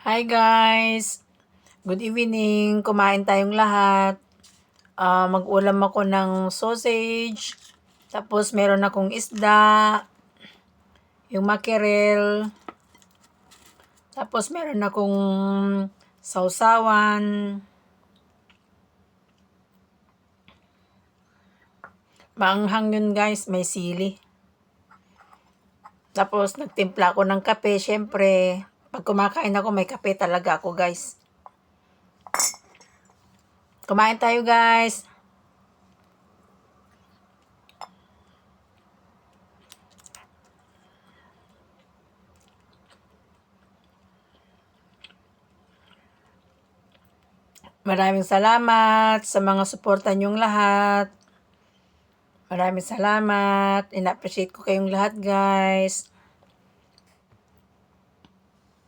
Hi guys! Good evening! Kumain tayong lahat. Mag-ulam ako ng sausage. Tapos meron akong isda. Yung mackerel. Tapos meron akong sausawan. Maanghang yun guys, may sili. Tapos nagtimpla ako ng kape. Syempre, pag kumakain ako, may kape talaga ako guys. Kumain tayo guys! Maraming salamat sa mga suporta niyong lahat. Maraming salamat. In-appreciate ko kayong lahat guys.